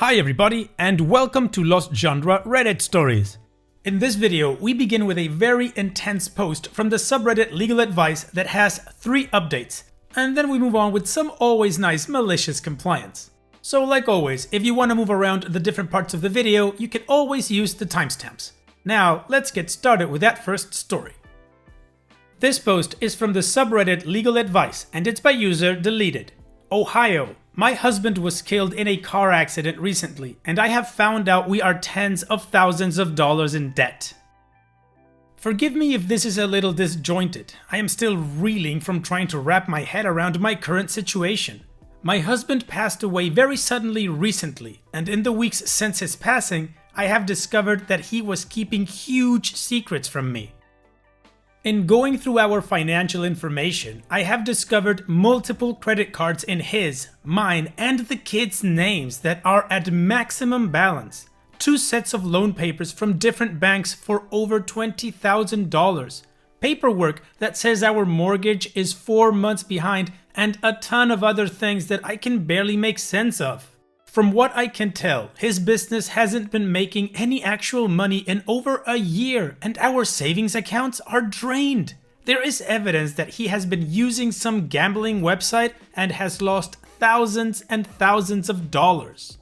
Hi everybody, and welcome to Lost Genre Reddit Stories. In this video, we begin with a very intense post from the subreddit Legal Advice that has 3 updates, and then we move on with some always nice malicious compliance. So like always, if you want to move around the different parts of the video, you can always use the timestamps. Now, let's get started with that first story. This post is from the subreddit Legal Advice, and it's by user Deleted. Ohio. My husband was killed in a car accident recently, and I have found out we are tens of thousands of dollars in debt. Forgive me if this is a little disjointed. I am still reeling from trying to wrap my head around my current situation. My husband passed away very suddenly recently, and in the weeks since his passing, I have discovered that he was keeping huge secrets from me. In going through our financial information, I have discovered multiple credit cards in his, mine, and the kids' names that are at maximum balance. 2 sets of loan papers from different banks for over $20,000. Paperwork that says our mortgage is 4 months behind, and a ton of other things that I can barely make sense of. From what I can tell, his business hasn't been making any actual money in over a year, and our savings accounts are drained. There is evidence that he has been using some gambling website and has lost thousands and thousands of dollars.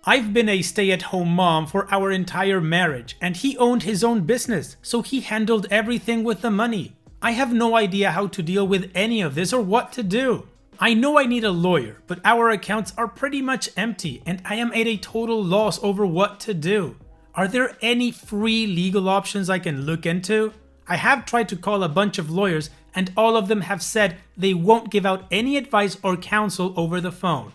I've been a stay-at-home mom for our entire marriage, and he owned his own business, so he handled everything with the money. I have no idea how to deal with any of this or what to do. I know I need a lawyer, but our accounts are pretty much empty and I am at a total loss over what to do. Are there any free legal options I can look into? I have tried to call a bunch of lawyers and all of them have said they won't give out any advice or counsel over the phone.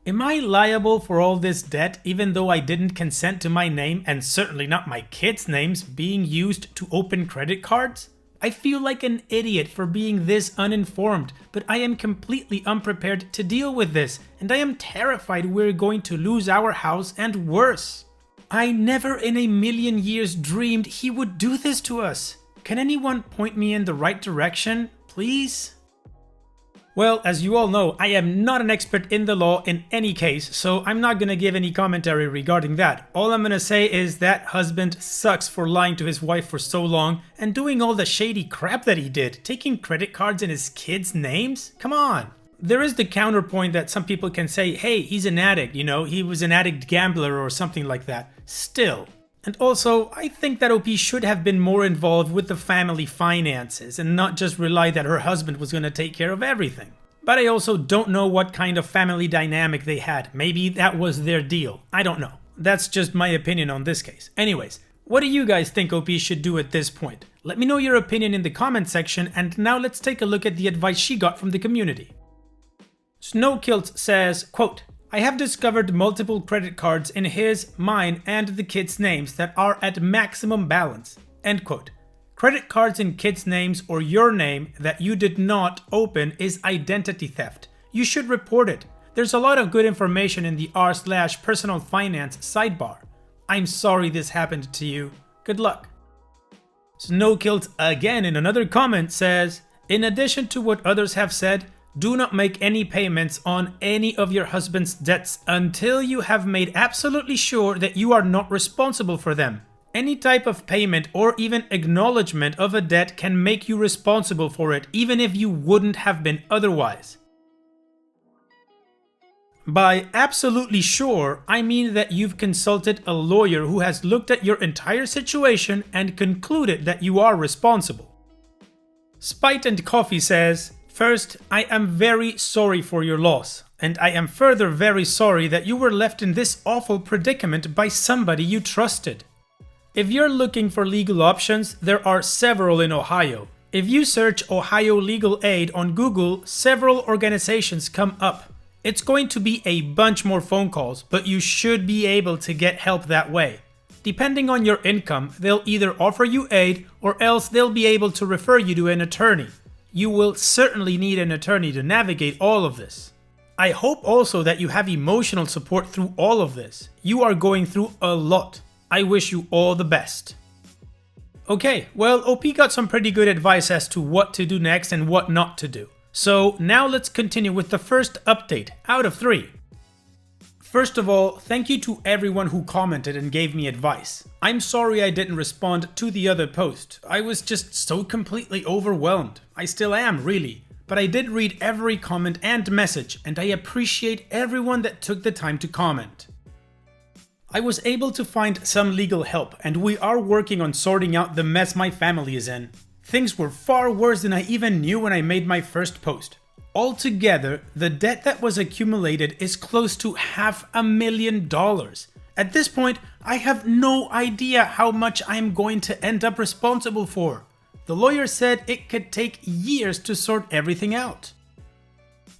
Am I liable for all this debt even though I didn't consent to my name and certainly not my kids' names being used to open credit cards? I feel like an idiot for being this uninformed, but I am completely unprepared to deal with this, and I am terrified we're going to lose our house and worse. I never in a million years dreamed he would do this to us. Can anyone point me in the right direction, please? Well, as you all know, I am not an expert in the law in any case, so I'm not gonna give any commentary regarding that. All I'm gonna say is that husband sucks for lying to his wife for so long and doing all the shady crap that he did, taking credit cards in his kids' names? Come on. There is the counterpoint that some people can say, hey, he's an addict, you know, he was an addict gambler or something like that. Still. And also, I think that OP should have been more involved with the family finances and not just rely that her husband was going to take care of everything. But I also don't know what kind of family dynamic they had. Maybe that was their deal. I don't know. That's just my opinion on this case. Anyways, what do you guys think OP should do at this point? Let me know your opinion in the comment section, and now let's take a look at the advice she got from the community. Snowkilt says, quote, I have discovered multiple credit cards in his, mine, and the kids' names that are at maximum balance. End quote. Credit cards in kids' names or your name that you did not open is identity theft. You should report it. There's a lot of good information in the r/personal finance sidebar. I'm sorry this happened to you. Good luck. Snowkilt again in another comment says, in addition to what others have said, do not make any payments on any of your husband's debts until you have made absolutely sure that you are not responsible for them. Any type of payment or even acknowledgement of a debt can make you responsible for it, even if you wouldn't have been otherwise. By absolutely sure, I mean that you've consulted a lawyer who has looked at your entire situation and concluded that you are responsible. Spite and Coffee says, first, I am very sorry for your loss, and I am further very sorry that you were left in this awful predicament by somebody you trusted. If you're looking for legal options, there are several in Ohio. If you search Ohio Legal Aid on Google, several organizations come up. It's going to be a bunch more phone calls, but you should be able to get help that way. Depending on your income, they'll either offer you aid or else they'll be able to refer you to an attorney. You will certainly need an attorney to navigate all of this. I hope also that you have emotional support through all of this. You are going through a lot. I wish you all the best. Okay, well, OP got some pretty good advice as to what to do next and what not to do. So now let's continue with the first update out of 3. First of all, thank you to everyone who commented and gave me advice. I'm sorry I didn't respond to the other post. I was just so completely overwhelmed. I still am, really. But I did read every comment and message, and I appreciate everyone that took the time to comment. I was able to find some legal help, and we are working on sorting out the mess my family is in. Things were far worse than I even knew when I made my first post. Altogether, the debt that was accumulated is close to $500,000. At this point, I have no idea how much I am going to end up responsible for. The lawyer said it could take years to sort everything out.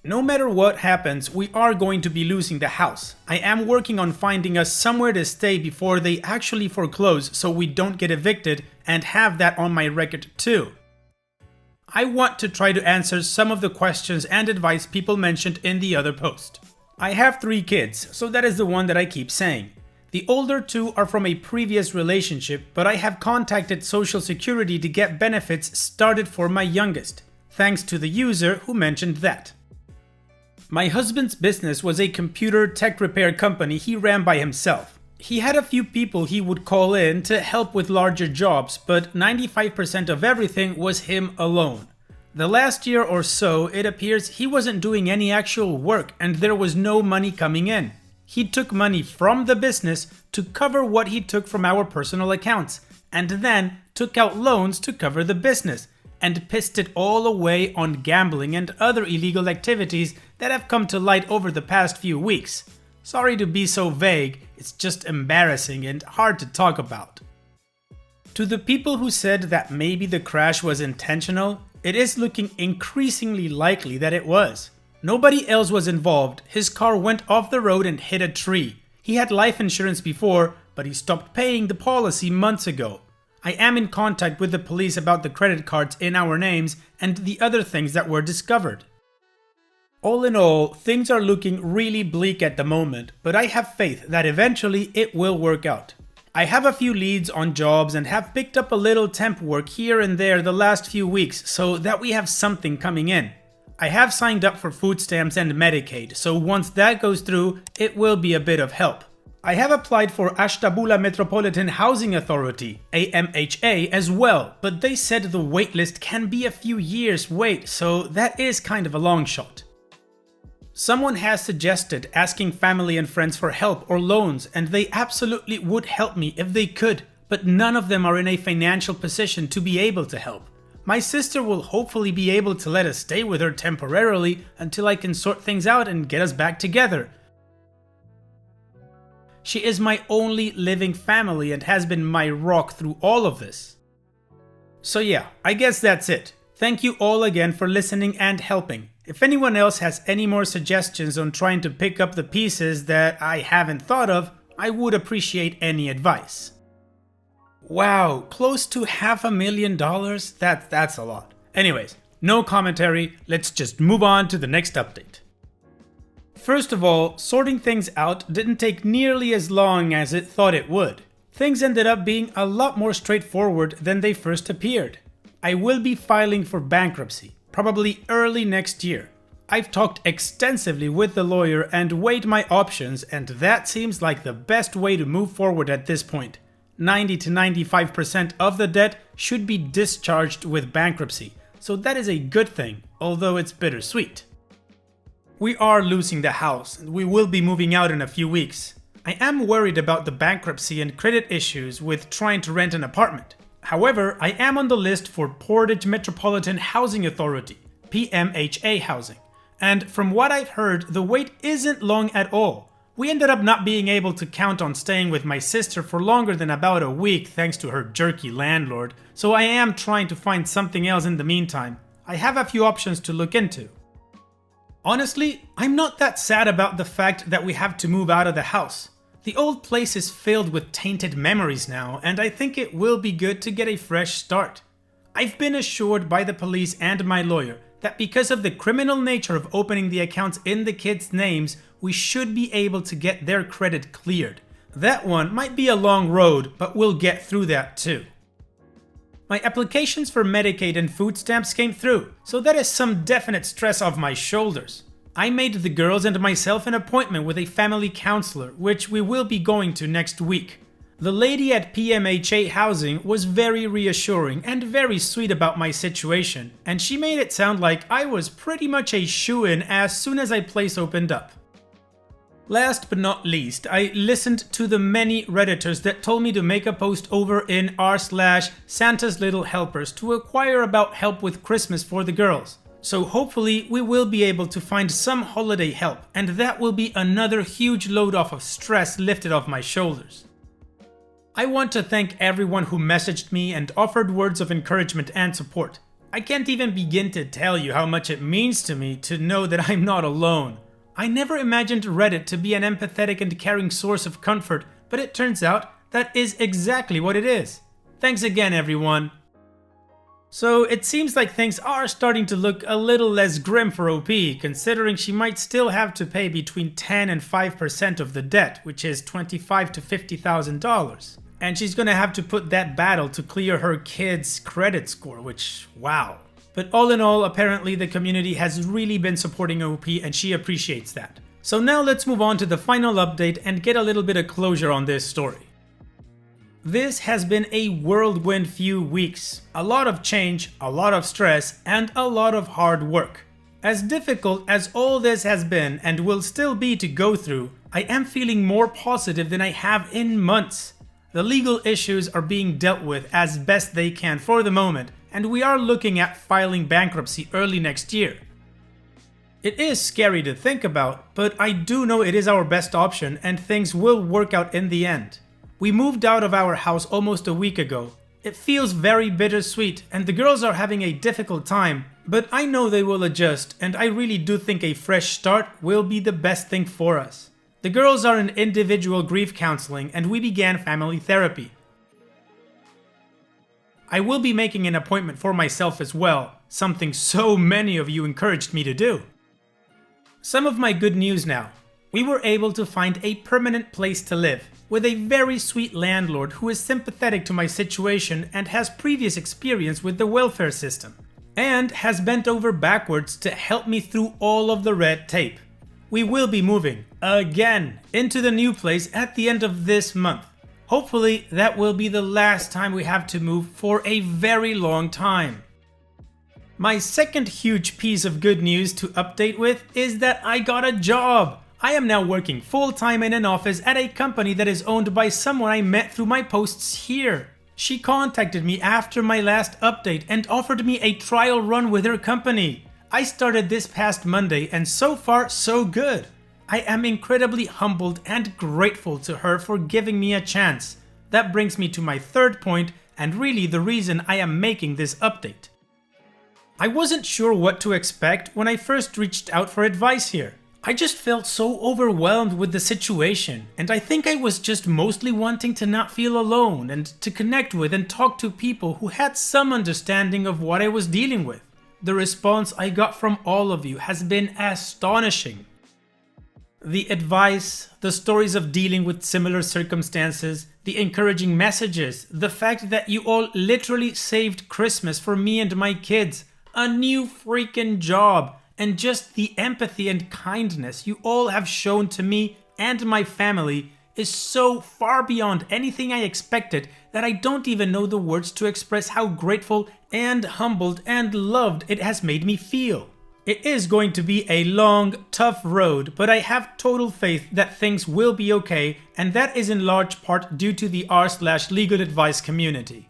No matter what happens, we are going to be losing the house. I am working on finding us somewhere to stay before they actually foreclose so we don't get evicted, and have that on my record too. I want to try to answer some of the questions and advice people mentioned in the other post. I have 3 kids, so that is the one that I keep saying. The older 2 are from a previous relationship, but I have contacted Social Security to get benefits started for my youngest, thanks to the user who mentioned that. My husband's business was a computer tech repair company he ran by himself. He had a few people he would call in to help with larger jobs, but 95% of everything was him alone. The last year or so, it appears he wasn't doing any actual work and there was no money coming in. He took money from the business to cover what he took from our personal accounts, and then took out loans to cover the business, and pissed it all away on gambling and other illegal activities that have come to light over the past few weeks. Sorry to be so vague, it's just embarrassing and hard to talk about. To the people who said that maybe the crash was intentional, it is looking increasingly likely that it was. Nobody else was involved. His car went off the road and hit a tree. He had life insurance before, but he stopped paying the policy months ago. I am in contact with the police about the credit cards in our names and the other things that were discovered. All in all, things are looking really bleak at the moment, but I have faith that eventually it will work out. I have a few leads on jobs and have picked up a little temp work here and there the last few weeks so that we have something coming in. I have signed up for food stamps and Medicaid, so once that goes through, it will be a bit of help. I have applied for Ashtabula Metropolitan Housing Authority, AMHA, as well, but they said the waitlist can be a few years wait, so that is kind of a long shot. Someone has suggested asking family and friends for help or loans, and they absolutely would help me if they could, but none of them are in a financial position to be able to help. My sister will hopefully be able to let us stay with her temporarily until I can sort things out and get us back together. She is my only living family and has been my rock through all of this. So yeah, I guess that's it. Thank you all again for listening and helping. If anyone else has any more suggestions on trying to pick up the pieces that I haven't thought of, I would appreciate any advice. Wow, close to $500,000? That's a lot. Anyways, no commentary, let's just move on to the next update. First of all, sorting things out didn't take nearly as long as it thought it would. Things ended up being a lot more straightforward than they first appeared. I will be filing for bankruptcy, probably early next year. I've talked extensively with the lawyer and weighed my options, and that seems like the best way to move forward at this point. 90 to 95% of the debt should be discharged with bankruptcy, so that is a good thing, although it's bittersweet. We are losing the house, and we will be moving out in a few weeks. I am worried about the bankruptcy and credit issues with trying to rent an apartment. However, I am on the list for Portage Metropolitan Housing Authority, PMHA housing, and from what I've heard, the wait isn't long at all. We ended up not being able to count on staying with my sister for longer than about a week thanks to her jerky landlord, so I am trying to find something else in the meantime. I have a few options to look into. Honestly, I'm not that sad about the fact that we have to move out of the house. The old place is filled with tainted memories now, and I think it will be good to get a fresh start. I've been assured by the police and my lawyer that because of the criminal nature of opening the accounts in the kids' names, we should be able to get their credit cleared. That one might be a long road, but we'll get through that too. My applications for Medicaid and food stamps came through, so that is some definite stress off my shoulders. I made the girls and myself an appointment with a family counselor, which we will be going to next week. The lady at PMHA Housing was very reassuring and very sweet about my situation, and she made it sound like I was pretty much a shoo-in as soon as my place opened up. Last but not least, I listened to the many Redditors that told me to make a post over in r/Santa's Little Helpers to inquire about help with Christmas for the girls. So hopefully we will be able to find some holiday help, and that will be another huge load off of stress lifted off my shoulders. I want to thank everyone who messaged me and offered words of encouragement and support. I can't even begin to tell you how much it means to me to know that I'm not alone. I never imagined Reddit to be an empathetic and caring source of comfort, but it turns out that is exactly what it is. Thanks again, everyone. So it seems like things are starting to look a little less grim for OP, considering she might still have to pay between 10 and 5% of the debt, which is $25,000 to $50,000. And she's gonna have to put that battle to clear her kid's credit score, which, wow. But all in all, apparently the community has really been supporting OP and she appreciates that. So now let's move on to the final update and get a little bit of closure on this story. This has been a whirlwind few weeks. A lot of change, a lot of stress, and a lot of hard work. As difficult as all this has been and will still be to go through, I am feeling more positive than I have in months. The legal issues are being dealt with as best they can for the moment, and we are looking at filing bankruptcy early next year. It is scary to think about, but I do know it is our best option and things will work out in the end. We moved out of our house almost a week ago. It feels very bittersweet and the girls are having a difficult time, but I know they will adjust and I really do think a fresh start will be the best thing for us. The girls are in individual grief counseling and we began family therapy. I will be making an appointment for myself as well, something so many of you encouraged me to do. Some of my good news now. We were able to find a permanent place to live, with a very sweet landlord who is sympathetic to my situation and has previous experience with the welfare system, and has bent over backwards to help me through all of the red tape. We will be moving, again, into the new place at the end of this month. Hopefully that will be the last time we have to move for a very long time. My second huge piece of good news to update with is that I got a job! I am now working full-time in an office at a company that is owned by someone I met through my posts here. She contacted me after my last update and offered me a trial run with her company. I started this past Monday and so far so good. I am incredibly humbled and grateful to her for giving me a chance. That brings me to my third point and really the reason I am making this update. I wasn't sure what to expect when I first reached out for advice here. I just felt so overwhelmed with the situation, and I think I was just mostly wanting to not feel alone and to connect with and talk to people who had some understanding of what I was dealing with. The response I got from all of you has been astonishing. The advice, the stories of dealing with similar circumstances, the encouraging messages, the fact that you all literally saved Christmas for me and my kids, a new freaking job, and just the empathy and kindness you all have shown to me and my family is so far beyond anything I expected that I don't even know the words to express how grateful and humbled and loved it has made me feel. It is going to be a long, tough road, but I have total faith that things will be okay, and that is in large part due to the r/legal advice community.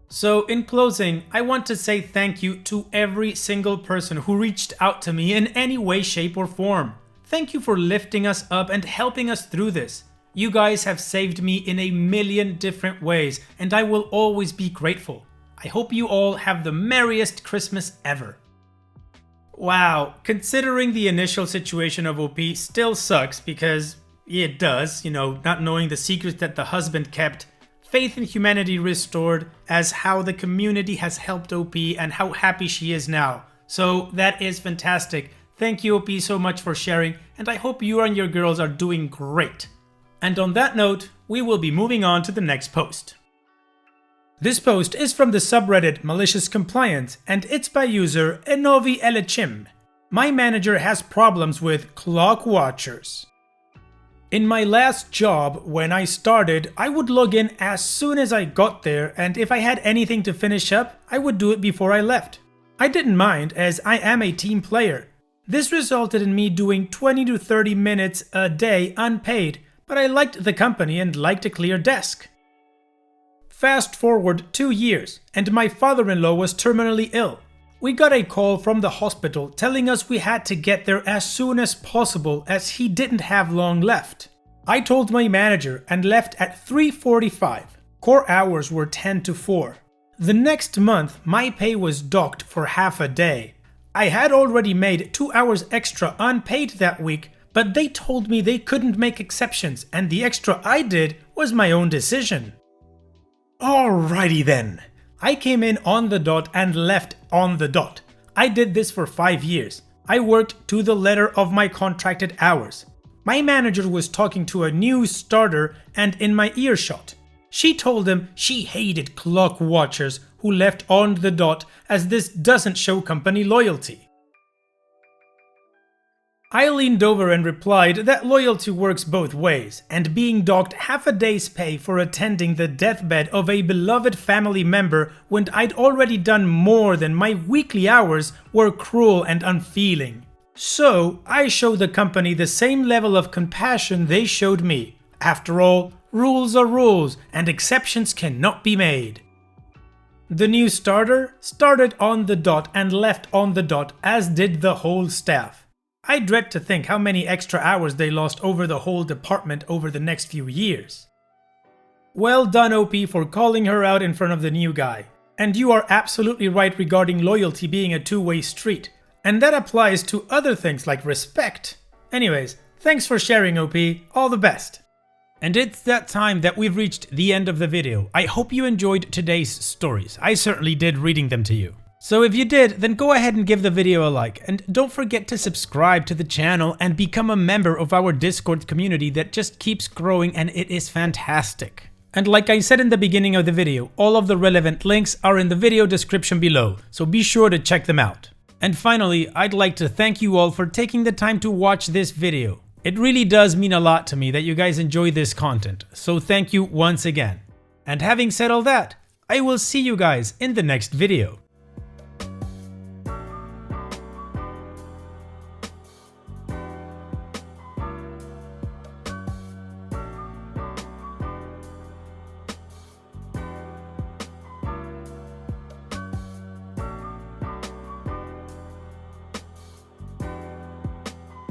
So in closing, I want to say thank you to every single person who reached out to me in any way, shape or form. Thank you for lifting us up and helping us through this. You guys have saved me in a million different ways and I will always be grateful. I hope you all have the merriest Christmas ever. Wow, considering the initial situation of OP still sucks because it does, not knowing the secrets that the husband kept. Faith in humanity restored as how the community has helped OP and how happy she is now. So that is fantastic. Thank you OP so much for sharing and I hope you and your girls are doing great. And on that note, we will be moving on to the next post. This post is from the subreddit Malicious Compliance and it's by user Enovi Elechim. My manager has problems with clock watchers. In my last job, when I started, I would log in as soon as I got there, and if I had anything to finish up, I would do it before I left. I didn't mind, as I am a team player. This resulted in me doing 20 to 30 minutes a day unpaid, but I liked the company and liked a clear desk. Fast forward 2 years, and my father-in-law was terminally ill. We got a call from the hospital telling us we had to get there as soon as possible as he didn't have long left. I told my manager and left at 3:45. Core hours were 10 to 4. The next month, my pay was docked for half a day. I had already made 2 hours extra unpaid that week, but they told me they couldn't make exceptions and the extra I did was my own decision. Alrighty then. I came in on the dot and left on the dot. I did this for 5 years. I worked to the letter of my contracted hours. My manager was talking to a new starter and in my earshot. She told him she hated clock watchers who left on the dot as this doesn't show company loyalty. I leaned over and replied that loyalty works both ways, and being docked half a day's pay for attending the deathbed of a beloved family member when I'd already done more than my weekly hours were cruel and unfeeling. So I showed the company the same level of compassion they showed me. After all, rules are rules and exceptions cannot be made. The new starter started on the dot and left on the dot, as did the whole staff. I dread to think how many extra hours they lost over the whole department over the next few years. Well done, OP, for calling her out in front of the new guy. And you are absolutely right regarding loyalty being a two-way street. And that applies to other things like respect. Anyways, thanks for sharing, OP. All the best. And it's that time that we've reached the end of the video. I hope you enjoyed today's stories. I certainly did reading them to you. So if you did, then go ahead and give the video a like, and don't forget to subscribe to the channel and become a member of our Discord community that just keeps growing and it is fantastic. And like I said in the beginning of the video, all of the relevant links are in the video description below, so be sure to check them out. And finally, I'd like to thank you all for taking the time to watch this video. It really does mean a lot to me that you guys enjoy this content, so thank you once again. And having said all that, I will see you guys in the next video.